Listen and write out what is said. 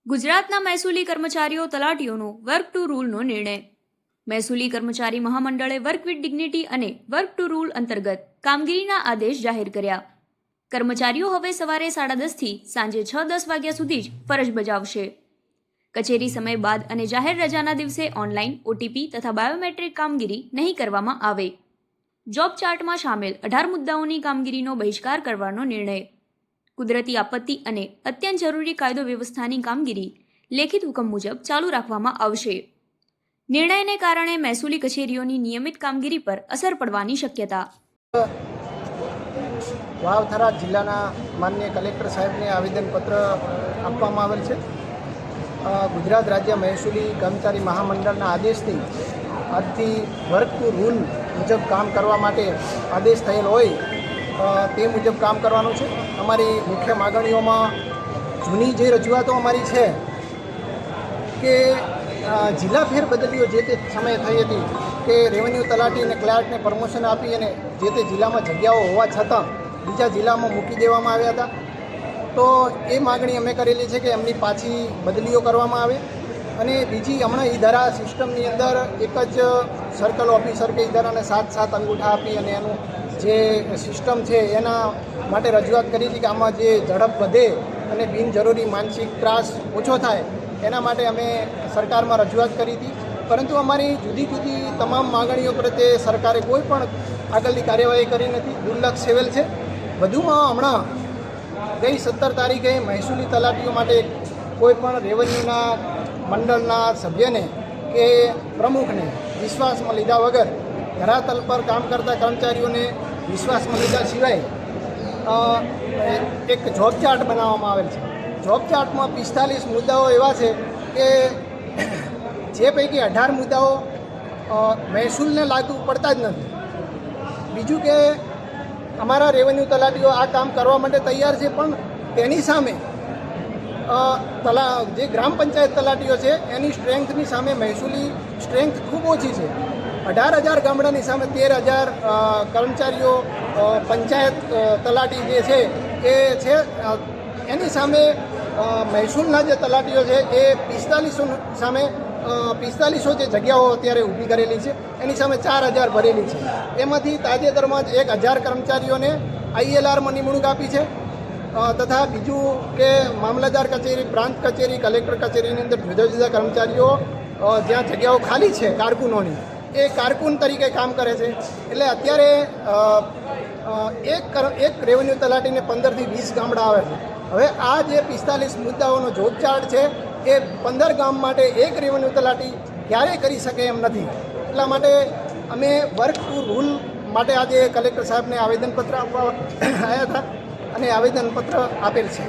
ગુજરાતના મહેસૂલી કર્મચારીઓ તલાટીઓનો વર્ક ટુ રૂલનો નિર્ણય. મહેસૂલી કર્મચારી મહામંડળે વર્ક વિથ ડિગ્નિટી અને વર્ક ટુ રૂલ અંતર્ગત કામગીરીના આદેશ જાહેર કર્યા. કર્મચારીઓ હવે સવારે 10:30 થી સાંજે 6:10 વાગ્યા સુધી જ ફરજ બજાવશે. કચેરી સમય બાદ અને જાહેર રજાના દિવસે ઓનલાઈન ઓટીપી તથા બાયોમેટ્રિક કામગીરી નહીં કરવામાં આવે. જોબ ચાર્ટમાં સામેલ 18 મુદ્દાઓની કામગીરીનો બહિષ્કાર કરવાનો નિર્ણય. કુદરતી આપત્તિ અને અત્યંત જરૂરી કાયદો વ્યવસ્થાની કામગીરી લેખિત હુકમ મુજબ ચાલુ રાખવામાં આવશે. નિર્ણયને કારણે મહેસૂલી કચેરીઓની નિયમિત કામગીરી પર અસર પડવાની શક્યતા. વાવથરા જિલ્લાના માનનીય કલેક્ટર સાહેબને આવેદનપત્ર આપવામાં આવેલ છે. ગુજરાત રાજ્ય મહેસૂલી કર્મચારી મહામંડળના આદેશથી આજથી વર્ક ટુ રૂલ મુજબ કામ કરવા માટે આદેશ થયેલ હોય તે મુજબ કામ કરવાનું છે. અમારી મુખ્ય માગણીઓમાં જૂની જે રજૂઆતો અમારી છે કે જિલ્લા ફેરબદલીઓ જે તે સમયે થઈ હતી કે રેવન્યુ તલાટી અને ક્લાર્કને પ્રમોશન આપી અને જે તે જિલ્લામાં જગ્યાઓ હોવા છતાં બીજા જિલ્લામાં મૂકી દેવામાં આવ્યા હતા. તો એ માગણી અમે કરેલી છે કે એમની પાછી બદલીઓ કરવામાં આવે. અને બીજી હમણાં ઈધારા સિસ્ટમની અંદર એક જ સર્કલ ઓફિસર કે ઈધારાને 7 અંગૂઠા આપી અને એનું જે સિસ્ટમ છે એના માટે રજૂઆત કરી હતી કે આમાં જે ઝડપ વધે અને બિનજરૂરી માનસિક ત્રાસ ઓછો થાય એના માટે અમે સરકારમાં રજૂઆત કરી હતી. પરંતુ અમારી જુદી જુદી તમામ માગણીઓ પ્રત્યે સરકારે કોઈ પણ આગળની કાર્યવાહી કરી નથી, દુર્લક્ષ સેવેલ છે. વધુમાં હમણાં ગઈ 17 તારીખે મહેસૂલી તલાટીઓ માટે કોઈ પણ રેવન્યુના મંડળના સભ્યને કે પ્રમુખને વિશ્વાસમાં લીધા વગર ધરાતલ પર કામ કરતા કર્મચારીઓને વિશ્વાસમાં લીધા સિવાય એક જોબ ચાર્ટ બનાવવામાં આવેલ છે. જોબ ચાર્ટમાં 45 મુદ્દાઓ એવા છે કે જે પૈકી 18 મુદ્દાઓ મહેસૂલને લાગુ પડતા જ નથી. બીજું કે અમારા રેવન્યુ તલાટીઓ આ કામ કરવા માટે તૈયાર છે, પણ તેની સામે જે ગ્રામ પંચાયત તલાટીઓ છે એની સ્ટ્રેન્થની સામે મહેસૂલી સ્ટ્રેન્થ ખૂબ ઓછી છે. 18,000 ગામડાની સામે 13,000 કર્મચારીઓ પંચાયત તલાટી જે છે એ છે. એની સામે મહેસૂલના જે તલાટીઓ છે એ 4500 સામે 4500 જે જગ્યાઓ અત્યારે ઊભી કરેલી છે એની સામે 4,000 ભરેલી છે. એમાંથી તાજેતરમાં જ 1,000 કર્મચારીઓને ILRમાં નિમણૂક આપી છે. તથા બીજું કે મામલતદાર કચેરી, પ્રાંત કચેરી, કલેક્ટર કચેરીની અંદર જુદા જુદા કર્મચારીઓ જ્યાં જગ્યાઓ ખાલી છે કારકુનોની, એ કારકુન તરીકે કામ કરે છે. એટલે અત્યારે એક રેવન્યુ તલાટીને 15 થી 20 ગામડા આવે છે. હવે આ જે 45 મુદ્દાઓનો જોબ ચાર્ટ છે એ 15 ગામ માટે એક રેવન્યુ તલાટી ક્યારેય કરી શકે એમ નથી. એટલા માટે અમે વર્ક ટુ રૂલ માટે આજે કલેક્ટર સાહેબને આવેદનપત્ર આપવા આવ્યા હતા અને આવેદનપત્ર આપેલ છે.